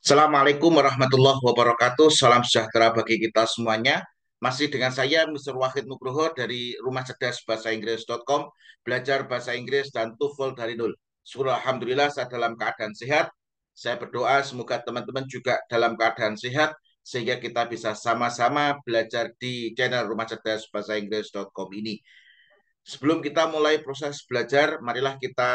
Assalamualaikum warahmatullahi wabarakatuh. Salam sejahtera bagi kita semuanya. Masih dengan saya, Mr. Wahid Nugroho dari Rumah Cerdas Bahasa Inggris.com, belajar bahasa Inggris dan TOEFL dari nol. Syukur Alhamdulillah saya dalam keadaan sehat. Saya berdoa semoga teman-teman juga dalam keadaan sehat, sehingga kita bisa sama-sama belajar di channel Rumah Cerdas Bahasa Inggris.com ini. Sebelum kita mulai proses belajar, marilah kita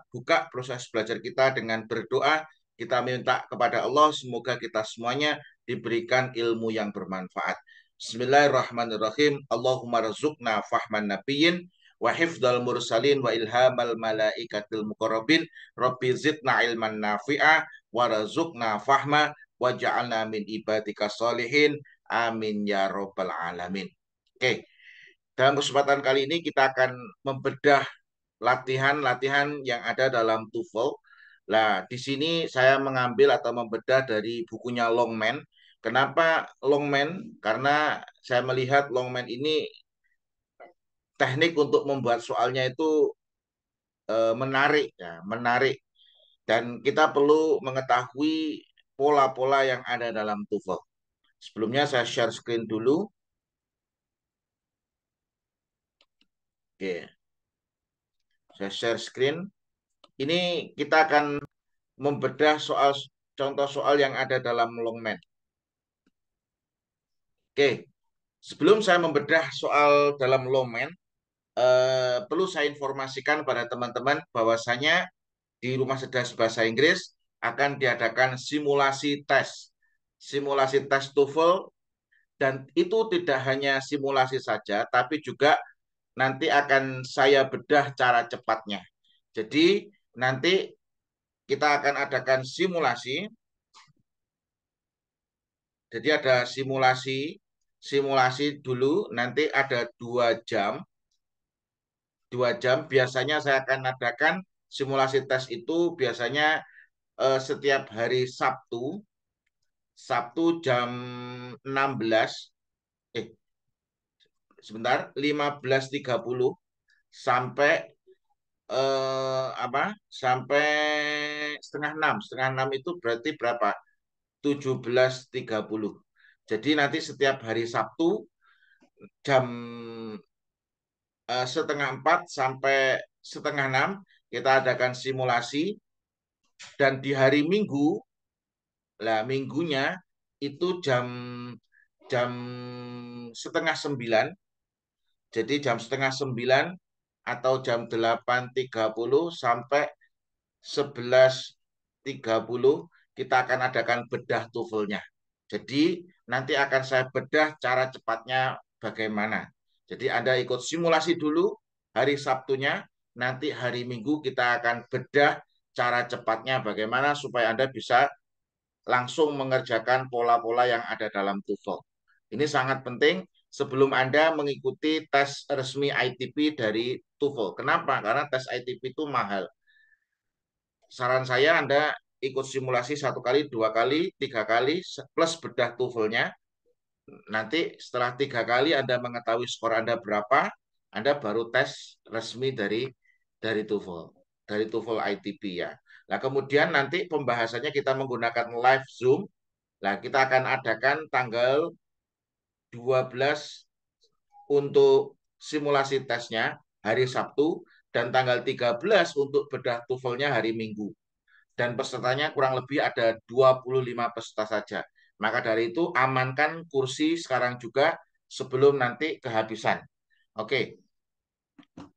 buka proses belajar kita dengan berdoa. Kita minta kepada Allah, semoga kita semuanya diberikan ilmu yang bermanfaat. Bismillahirrahmanirrahim. Allahumma razukna fahman nabiyyin wa hifdal mursalin wa ilhamal malaikatil muqarrabin. Rabbi zidna ilman nafi'a wa razukna fahma wa ja'alna min ibadika solihin. Amin ya robbal alamin. Oke. Dalam kesempatan kali ini kita akan membedah latihan-latihan yang ada dalam TOEFL. Nah, di sini saya mengambil atau membedah dari bukunya Longman. Kenapa Longman? Karena saya melihat Longman ini teknik untuk membuat soalnya itu menarik ya, menarik, dan kita perlu mengetahui pola-pola yang ada dalam TOEFL. Sebelumnya saya share screen dulu. Oke, saya share screen. Ini kita akan membedah soal contoh soal yang ada dalam Longman. Oke, sebelum saya membedah soal dalam Longman, perlu saya informasikan pada teman-teman bahwasanya di Rumah Cerdas Bahasa Inggris akan diadakan simulasi tes TOEFL, dan itu tidak hanya simulasi saja, tapi juga nanti akan saya bedah cara cepatnya. Jadi nanti kita akan adakan simulasi. Jadi ada simulasi dulu, nanti ada 2 jam. 2 jam biasanya saya akan adakan simulasi tes itu biasanya setiap hari Sabtu. Sabtu jam 16, eh sebentar, 15.30 sampai apa? Sampai setengah 6. Setengah 6 itu berarti berapa? 17.30. Jadi nanti setiap hari Sabtu jam setengah 4 sampai setengah 6 kita adakan simulasi, dan di hari Minggu, lah minggunya itu jam jam setengah 9, jadi jam setengah 9 atau jam 8.30 sampai 11.30 kita akan adakan bedah TOEFL-nya. Jadi nanti akan saya bedah cara cepatnya bagaimana. Jadi Anda ikut simulasi dulu hari Sabtunya, nanti hari Minggu kita akan bedah cara cepatnya bagaimana supaya Anda bisa langsung mengerjakan pola-pola yang ada dalam TOEFL. Ini sangat penting sebelum Anda mengikuti tes resmi ITP dari TOEFL. Kenapa? Karena tes ITP itu mahal. Saran saya Anda ikut simulasi 1 kali, 2 kali, 3 kali, plus bedah TOEFL-nya. Nanti setelah 3 kali Anda mengetahui skor Anda berapa, Anda baru tes resmi dari TOEFL, dari TOEFL ITP ya. Nah, kemudian nanti pembahasannya kita menggunakan live Zoom. Nah, kita akan adakan tanggal 12 untuk simulasi tesnya hari Sabtu, dan tanggal 13 untuk bedah TOEFL-nya hari Minggu. Dan pesertanya kurang lebih ada 25 peserta saja. Maka dari itu amankan kursi sekarang juga sebelum nanti kehabisan. Oke,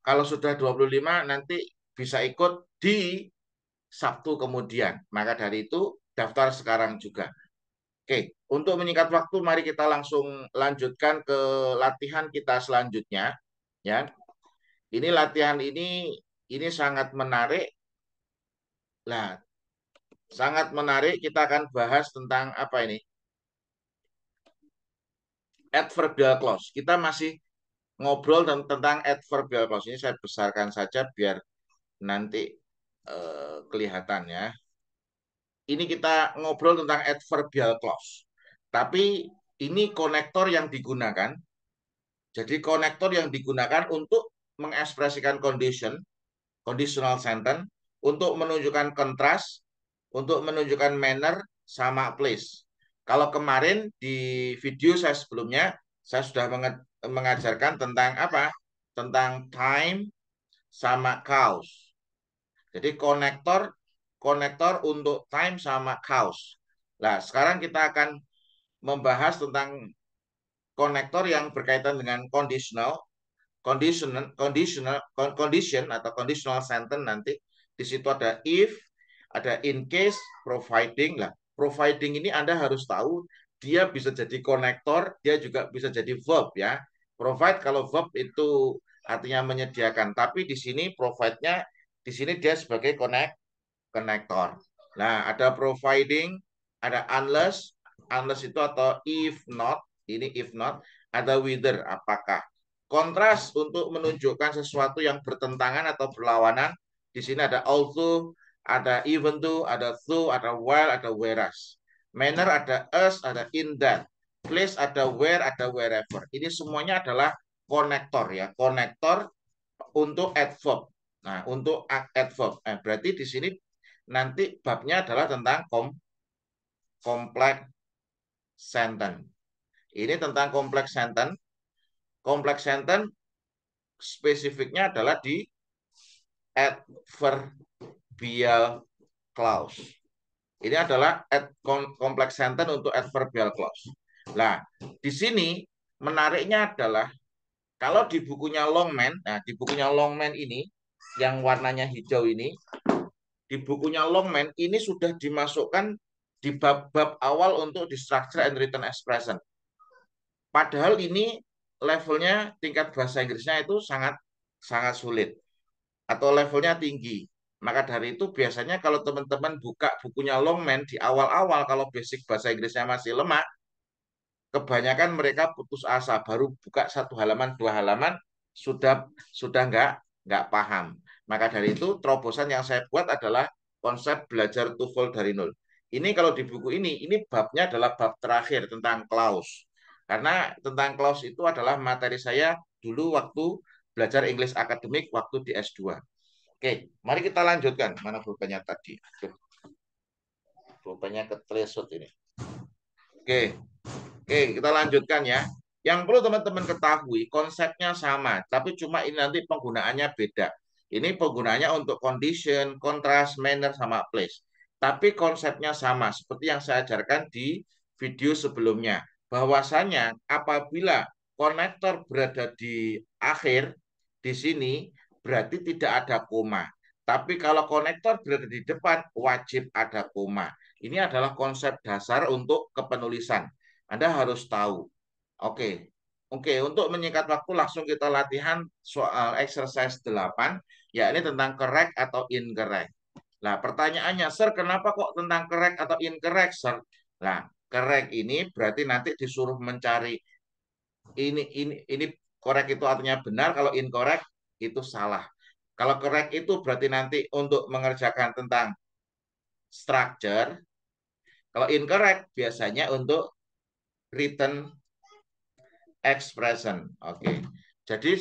kalau sudah 25 nanti bisa ikut di Sabtu kemudian. Maka dari itu daftar sekarang juga. Oke, untuk menyingkat waktu mari kita langsung lanjutkan ke latihan kita selanjutnya ya. Ini latihan ini sangat menarik. Nah, sangat menarik, kita akan bahas tentang apa ini? Adverbial clause. Kita masih ngobrol tentang adverbial clause. Ini saya besarkan saja biar nanti kelihatan ya. Ini kita ngobrol tentang adverbial clause. Tapi ini konektor yang digunakan. Jadi konektor yang digunakan untuk mengekspresikan conditional sentence, untuk menunjukkan kontras, untuk menunjukkan manner, sama place. Kalau kemarin di video saya sebelumnya, saya sudah mengajarkan tentang apa? Tentang time sama cause. Jadi konektor untuk time sama cause. Nah, sekarang kita akan membahas tentang konektor yang berkaitan dengan condition atau conditional sentence nanti. Di situ ada if, ada in case, providing. Lah, providing ini Anda harus tahu dia bisa jadi konektor, dia juga bisa jadi verb ya. Provide kalau verb itu artinya menyediakan, tapi di sini provide-nya di sini dia sebagai konektor. Nah, ada providing, ada unless itu atau if not, ini if not, ada whether, apakah. Kontras untuk menunjukkan sesuatu yang bertentangan atau berlawanan, di sini ada although, ada even though, ada though, ada while, ada whereas. Manner ada as, ada in that. Place ada where, ada wherever. Ini semuanya adalah konektor ya, konektor untuk adverb. Nah, untuk adverb. Berarti di sini nanti babnya adalah tentang kompleks sentence. Ini tentang kompleks sentence. Kompleks sentence spesifiknya adalah di adverbial clause. Ini adalah kompleks sentence untuk adverbial clause. Nah, di sini menariknya adalah kalau di bukunya Longman, nah di bukunya Longman ini yang warnanya hijau ini, di bukunya Longman ini sudah dimasukkan di bab-bab awal untuk di structure and written expression. Padahal ini levelnya tingkat bahasa Inggrisnya itu sangat sangat sulit atau levelnya tinggi. Maka dari itu biasanya kalau teman-teman buka bukunya Longman di awal-awal kalau basic bahasa Inggrisnya masih lemah, kebanyakan mereka putus asa, baru buka 1 halaman 2 halaman sudah nggak paham. Maka dari itu terobosan yang saya buat adalah konsep belajar TOEFL dari nol. Ini kalau di buku ini babnya adalah bab terakhir tentang clause. Karena tentang clause itu adalah materi saya dulu waktu belajar English akademik waktu di S2. Oke, mari kita lanjutkan. Mana pulpennya tadi? Pulpennya ketelesut ini. Oke, kita lanjutkan ya. Yang perlu teman-teman ketahui, konsepnya sama, tapi cuma ini nanti penggunaannya beda. Ini penggunaannya untuk condition, contrast, manner, sama place. Tapi konsepnya sama, seperti yang saya ajarkan di video sebelumnya. Bahwasanya apabila konektor berada di akhir, di sini, berarti tidak ada koma. Tapi kalau konektor berada di depan, wajib ada koma. Ini adalah konsep dasar untuk kepenulisan. Anda harus tahu. Oke. Oke, untuk menyingkat waktu langsung kita latihan soal exercise 8, ya ini tentang correct atau incorrect. Nah, pertanyaannya, Sir, kenapa kok tentang correct atau incorrect, Sir? Nah, correct ini berarti nanti disuruh mencari ini correct itu artinya benar, kalau incorrect itu salah. Kalau correct itu berarti nanti untuk mengerjakan tentang structure, kalau incorrect biasanya untuk written expression. Oke. Jadi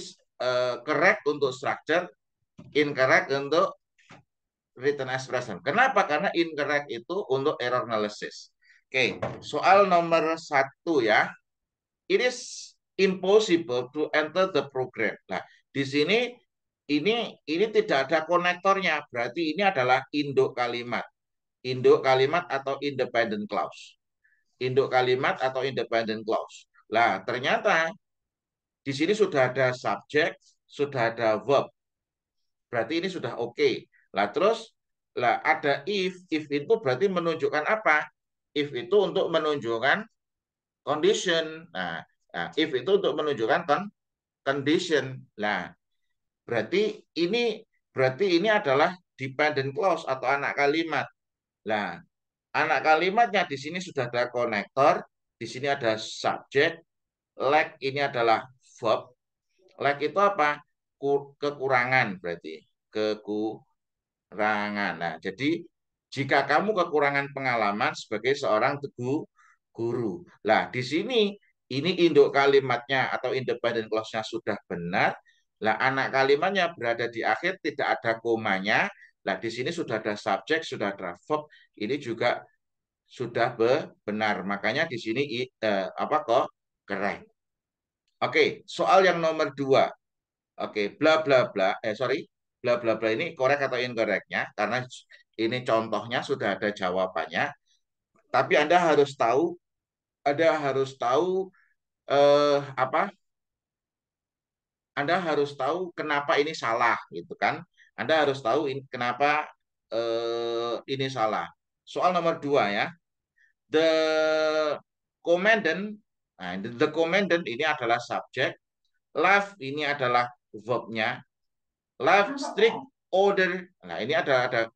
correct untuk structure, incorrect untuk written expression. Kenapa? Karena incorrect itu untuk error analysis. Oke, soal nomor 1 ya. It is impossible to enter the program. Nah, di sini ini tidak ada konektornya, berarti ini adalah induk kalimat. Induk kalimat atau independent clause. Induk kalimat atau independent clause. Nah, ternyata di sini sudah ada subjek, sudah ada verb. Berarti ini sudah oke. Lah terus lah ada if. If itu berarti menunjukkan apa? If itu untuk menunjukkan condition. Nah, if itu untuk menunjukkan condition. Nah, berarti ini adalah dependent clause atau anak kalimat. Nah, anak kalimatnya di sini sudah ada konektor, di sini ada subjek, like ini adalah verb. Like itu apa? Kekurangan berarti. Kekurangan. Nah, jadi jika kamu kekurangan pengalaman sebagai seorang guru. Nah, di sini ini induk kalimatnya atau independent clause-nya sudah benar. Lah, anak kalimatnya berada di akhir, tidak ada komanya. Nah, di sini sudah ada subjek, sudah ada verb. Ini juga sudah benar. Makanya di sini apa kok correct. Oke, soal yang nomor 2. Oke, bla bla bla. Sorry, bla bla bla ini correct atau incorrectnya? Karena ini contohnya sudah ada jawabannya. Tapi Anda harus tahu apa? Anda harus tahu kenapa ini salah, gitu kan? Anda harus tahu kenapa ini salah. Soal nomor 2 ya. The commandant, nah, the commandant ini adalah subjek, life ini adalah verbnya, life strict order. Nah, ini ada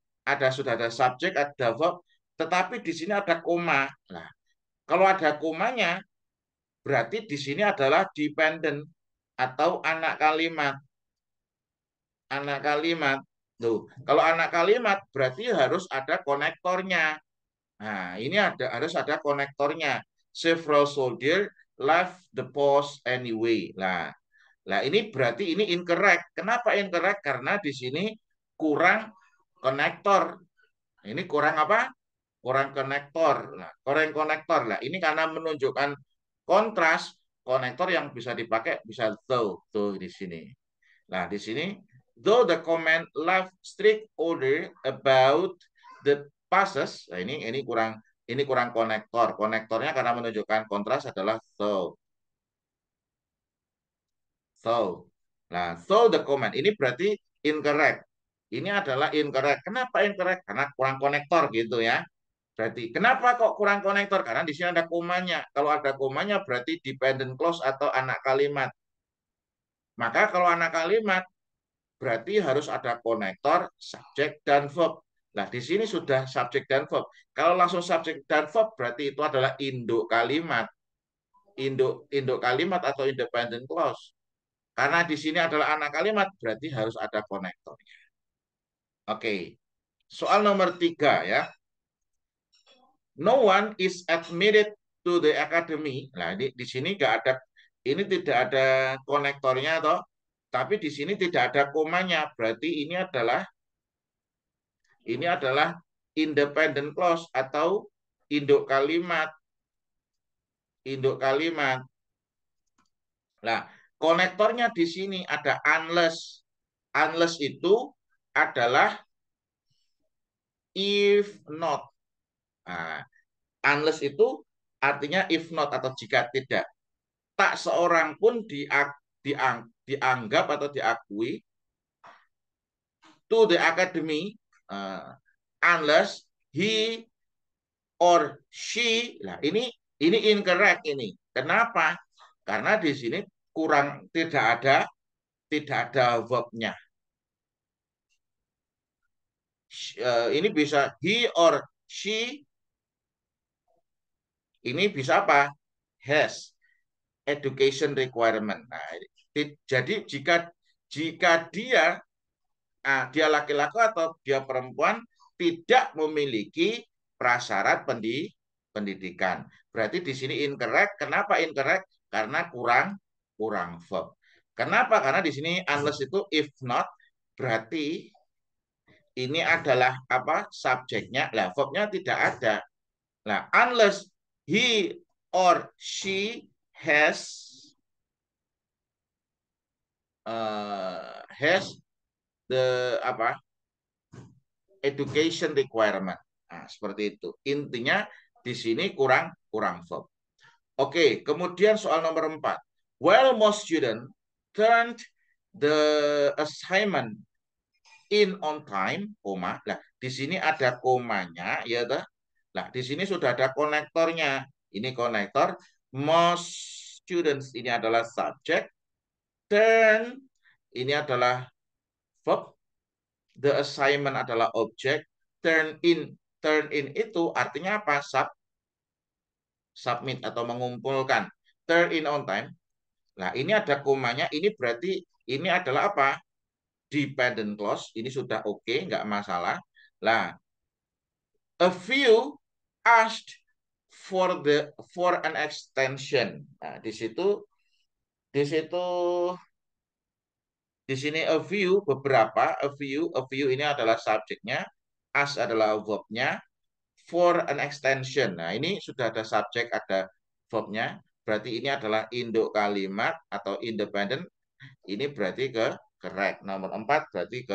sudah ada subjek, ada verb, tetapi di sini ada koma. Nah, kalau ada komanya, berarti di sini adalah dependent atau anak kalimat. Anak kalimat. Tuh, kalau anak kalimat berarti harus ada konektornya. Nah, ini harus ada konektornya. Several soldier left the post anyway. Nah, ini berarti ini incorrect. Kenapa incorrect? Karena di sini kurang konektor. Ini kurang apa? Kurang konektor. Nah, kurang konektor. Nah, ini karena menunjukkan kontras, konektor yang bisa dipakai bisa tuh di sini. Nah, di sini though the comment left strict order about the passes, nah ini kurang konektor. Konektornya karena menunjukkan kontras adalah so. So. Nah, so the comment ini berarti incorrect. Ini adalah incorrect. Kenapa incorrect? Karena kurang konektor gitu ya. Berarti kenapa kok kurang konektor? Karena di sini ada komanya. Kalau ada komanya berarti dependent clause atau anak kalimat. Maka kalau anak kalimat berarti harus ada konektor, subjek, dan verb. Nah, di sini sudah subjek dan verb. Kalau langsung subjek dan verb, berarti itu adalah induk kalimat. Induk kalimat atau independent clause. Karena di sini adalah anak kalimat, berarti harus ada konektornya. Oke, soal nomor 3 ya. No one is admitted to the academy. Nah, di sini nggak ada, ini tidak ada konektornya toh, tapi di sini tidak ada komanya. Berarti ini adalah independent clause atau induk kalimat. Induk kalimat. Nah, konektornya di sini ada unless. Unless itu adalah if not. Nah, unless itu artinya if not atau jika tidak. Tak seorang pun dianggap atau diakui to the academy unless he or she. Nah, ini incorrect ini. Kenapa? Karena di sini kurang tidak ada verbnya. Ini bisa he or she. Ini bisa apa? Has education requirement. Nah, jadi jika dia laki-laki atau dia perempuan tidak memiliki prasyarat pendidikan. Berarti di sini incorrect. Kenapa incorrect? Karena kurang verb. Kenapa? Karena di sini unless itu if not, berarti ini adalah apa? Subjeknya. Lah, verbnya tidak ada. Nah, unless he or she has the apa? Education requirement. Nah, seperti itu. Intinya di sini kurang verb. Oke, kemudian soal nomor 4. While most students turned the assignment in on time, koma. Nah, di sini ada komanya, ya toh. Nah, di sini sudah ada konektornya. Ini konektor. Most students ini adalah subject. Turn ini adalah verb. The assignment adalah objek. Turn in itu artinya apa? Submit atau mengumpulkan. Turn in on time. Nah, ini ada komanya. Ini berarti ini adalah apa? Dependent clause. Ini sudah oke, nggak masalah. Nah, a few asked for an extension. Nah, di sini a few beberapa, a few ini adalah subjeknya, as adalah verbnya, for an extension. Nah, ini sudah ada subjek, ada verbnya. Berarti ini adalah induk kalimat atau independent. Ini berarti correct. Nomor 4 berarti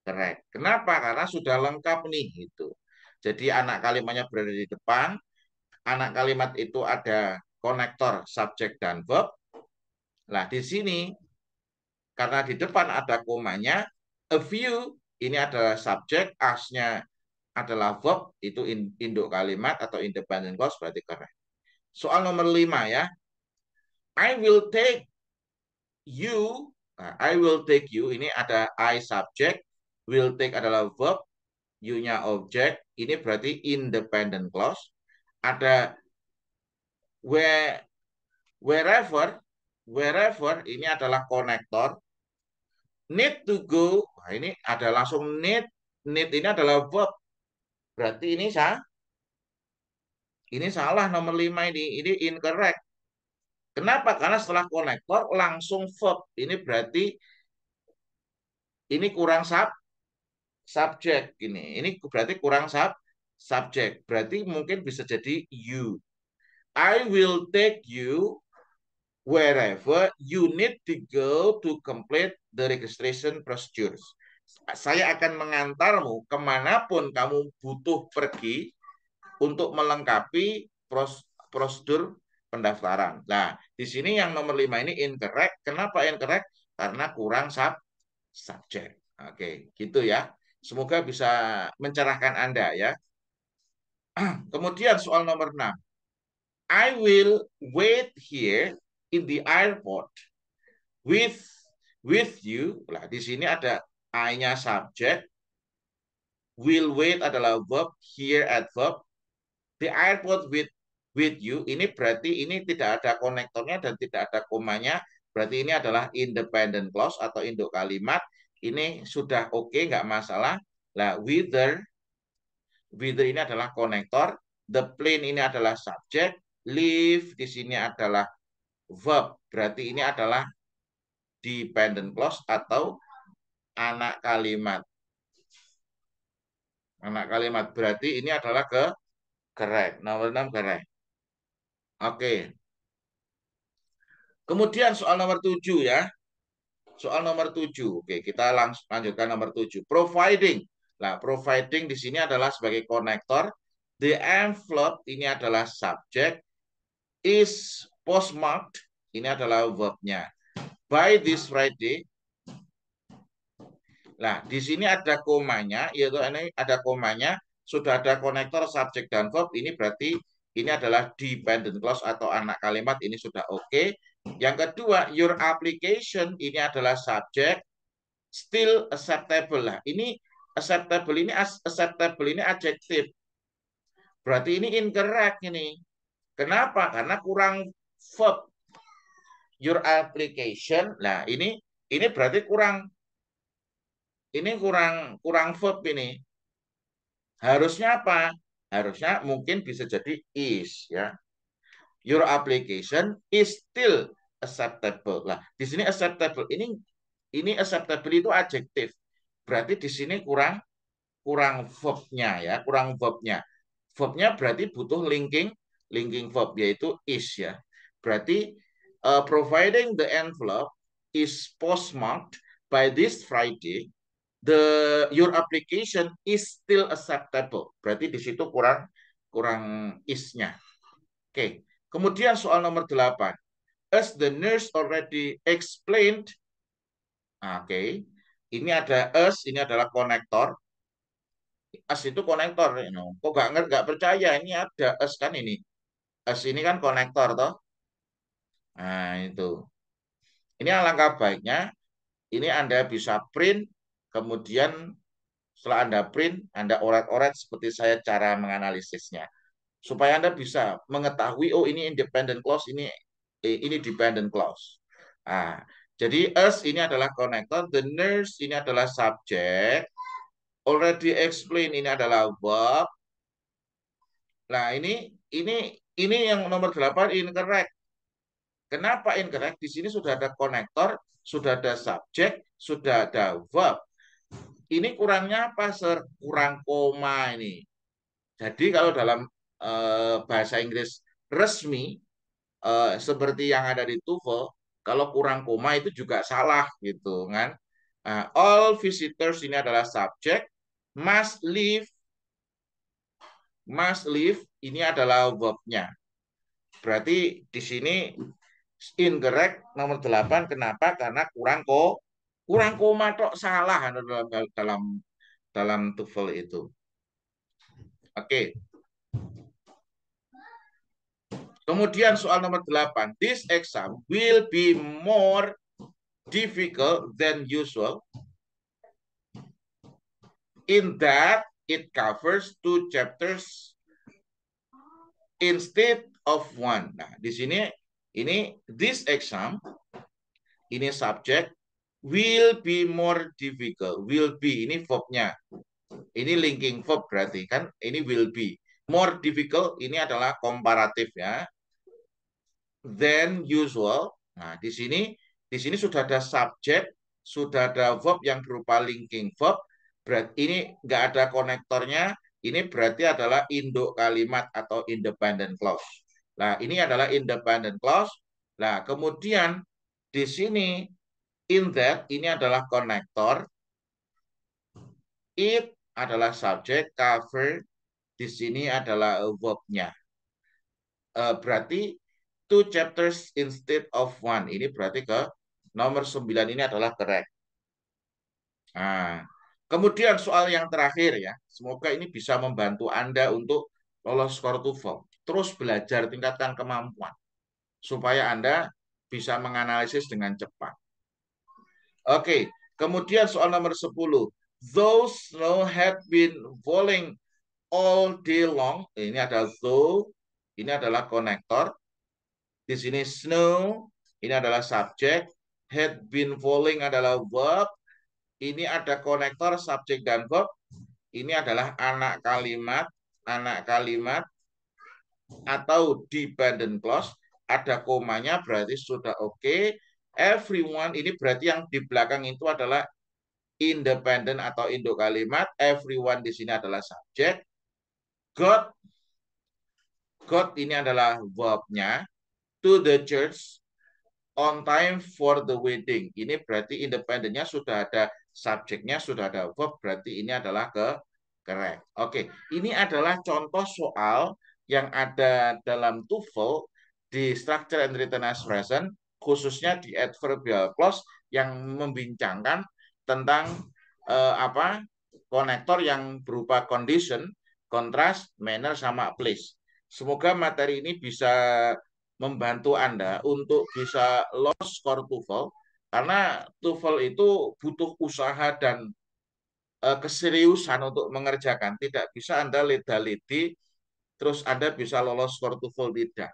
correct. Kenapa? Karena sudah lengkap nih gitu. Jadi anak kalimatnya berada di depan. Anak kalimat itu ada konektor subjek dan verb. Nah, di sini karena di depan ada komanya, a few ini adalah subjek, as-nya adalah verb, itu induk kalimat atau independent clause berarti correct. Soal nomor 5 ya. I will take you. Nah, I will take you ini ada I subject, will take adalah verb, you-nya objek, ini berarti independent clause. Ada wherever, wherever ini adalah konektor. Need to go, nah, ini ada langsung need ini adalah verb. Berarti ini salah nomor 5 ini incorrect. Kenapa? Karena setelah konektor langsung verb. Ini berarti ini kurang subjek ini. Ini berarti kurang subjek. Berarti mungkin bisa jadi you. I will take you wherever you need to go to complete the registration procedures. Saya akan mengantarmu kemanapun kamu butuh pergi untuk melengkapi prosedur pendaftaran. Nah, di sini yang nomor 5 ini incorrect. Kenapa incorrect? Karena kurang subjek. Oke, gitu ya. Semoga bisa mencerahkan Anda ya. Kemudian soal nomor 6. I will wait here in the airport with you. Nah, di sini ada I-nya subjek. Will wait adalah verb, here at verb. The airport with you ini berarti ini tidak ada konektornya dan tidak ada komanya. Berarti ini adalah independent clause atau induk kalimat. Ini sudah oke, nggak masalah. Nah, whether ini adalah konektor. The plane ini adalah subjek. Live di sini adalah verb. Berarti ini adalah dependent clause atau anak kalimat. Anak kalimat berarti ini adalah correct. Nomor 6 correct. Oke. Kemudian soal nomor 7 ya. Soal nomor 7. Oke, kita langsung lanjutkan nomor 7. Providing. Nah, providing di sini adalah sebagai konektor. The envelope ini adalah subjek. Is postmarked. Ini adalah verbnya. By this Friday. Nah, di sini ada komanya, yaitu ini ada komanya, sudah ada konektor subjek dan verb. Ini berarti ini adalah dependent clause atau anak kalimat. Ini sudah oke. Yang kedua, your application ini adalah subjek, still acceptable. Lah, ini acceptable ini adjektif. Berarti ini incorrect ini. Kenapa? Karena kurang verb. Your application. Nah, ini berarti kurang verb ini. Harusnya apa? Harusnya mungkin bisa jadi is ya. Your application is still acceptable. Lah, di sini acceptable ini acceptable itu adjektif. Berarti di sini kurang verbnya ya, kurang verbnya. Verbnya berarti butuh linking verb yaitu is ya. Berarti providing the envelope is postmarked by this Friday, your application is still acceptable. Berarti di situ kurang is-nya. Oke. Kemudian soal nomor 8. As the nurse already explained. Oke. Ini ada as, ini adalah konektor. As itu konektor. Kok nggak percaya? Ini ada as kan ini. As ini kan konektor toh. Nah, itu. Ini alangkah baiknya. Ini Anda bisa print. Kemudian setelah Anda print, Anda oret-oret seperti saya cara menganalisisnya. Supaya Anda bisa mengetahui, oh ini independent clause, ini dependent clause. Nah, jadi us ini adalah konektor, the nurse ini adalah subjek, already explain ini adalah verb. Nah, ini yang nomor 8 incorrect. Kenapa incorrect? Di sini sudah ada konektor, sudah ada subjek, sudah ada verb. Ini kurangnya apa, Sir? Kurang koma ini. Jadi kalau dalam bahasa Inggris resmi seperti yang ada di TOEFL, kalau kurang koma itu juga salah gitu kan. All visitors ini adalah subjek, must leave, ini adalah verb-nya. Berarti di sini incorrect nomor 8. Kenapa? Karena kurang koma tok salah dalam TOEFL itu. Oke. Kemudian soal nomor 8. This exam will be more difficult than usual in that it covers 2 chapters instead of 1. Nah, di sini ini this exam ini subjek will be more difficult. Will be ini verb-nya. Ini linking verb berarti kan ini will be. More difficult ini adalah komparatif ya. Than usual. Nah, di sini sudah ada subjek, sudah ada verb yang berupa linking verb. Berarti ini nggak ada konektornya. Ini berarti adalah induk kalimat atau independent clause. Nah, ini adalah independent clause. Nah, kemudian di sini in that ini adalah konektor. It adalah subjek, cover di sini adalah verb-nya. Berarti 2 chapters instead of 1. Ini berarti ke nomor 9 ini adalah correct. Nah, kemudian soal yang terakhir ya. Semoga ini bisa membantu Anda untuk lolos skor TOEFL. Terus belajar, tingkatkan kemampuan supaya Anda bisa menganalisis dengan cepat. Oke, kemudian soal nomor 10. Those snow had been falling all day long. Ini ada though, ini adalah konektor. Di sini snow, ini adalah subjek. Had been falling adalah verb. Ini ada konektor subjek dan verb. Ini adalah anak kalimat atau dependent clause. Ada komanya berarti sudah oke. Everyone ini berarti yang di belakang itu adalah independent atau induk kalimat. Everyone di sini adalah subjek. God ini adalah verb-nya. To the church on time for the wedding. Ini berarti independennya sudah ada subjeknya, sudah ada verb, berarti ini adalah correct. Oke, ini adalah contoh soal yang ada dalam TOEFL di structure and written expression, khususnya di adverbial clause yang membincangkan tentang konektor yang berupa condition, contrast, manner, sama place. Semoga materi ini bisa membantu Anda untuk bisa lolos skor TOEFL, karena TOEFL itu butuh usaha dan keseriusan untuk mengerjakan. Tidak bisa Anda leda-ledi terus Anda bisa lolos skor TOEFL, tidak.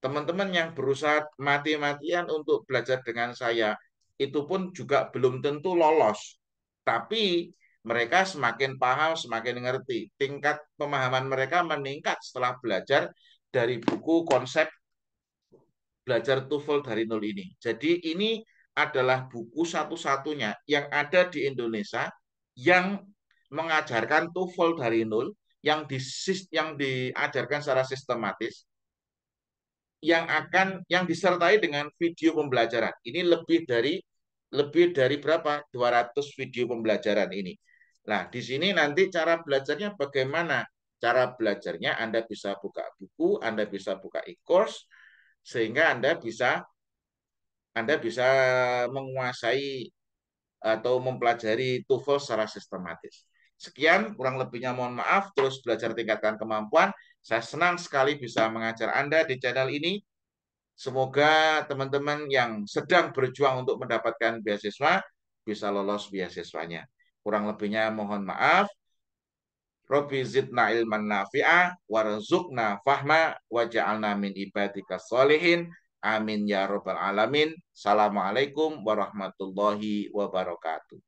Teman-teman yang berusaha mati-matian untuk belajar dengan saya itu pun juga belum tentu lolos. Tapi mereka semakin paham, semakin ngerti. Tingkat pemahaman mereka meningkat setelah belajar dari buku konsep belajar TOEFL dari nol ini. Jadi ini adalah buku satu-satunya yang ada di Indonesia yang mengajarkan TOEFL dari nol, yang diajarkan secara sistematis, yang disertai dengan video pembelajaran. Ini lebih dari berapa? 200 video pembelajaran ini. Nah, di sini nanti cara belajarnya bagaimana? Cara belajarnya Anda bisa buka buku, Anda bisa buka e-course, sehingga Anda bisa menguasai atau mempelajari TOEFL secara sistematis. Sekian, kurang lebihnya mohon maaf. Terus belajar tingkatkan kemampuan. Saya senang sekali bisa mengajar Anda di channel ini. Semoga teman-teman yang sedang berjuang untuk mendapatkan beasiswa bisa lolos beasiswanya. Kurang lebihnya mohon maaf. Rabbi zidna ilman nafi'a warzuqna fahma waja'alna min ibadika sholihin. Amin ya rabbal alamin. Assalamualaikum warahmatullahi wabarakatuh.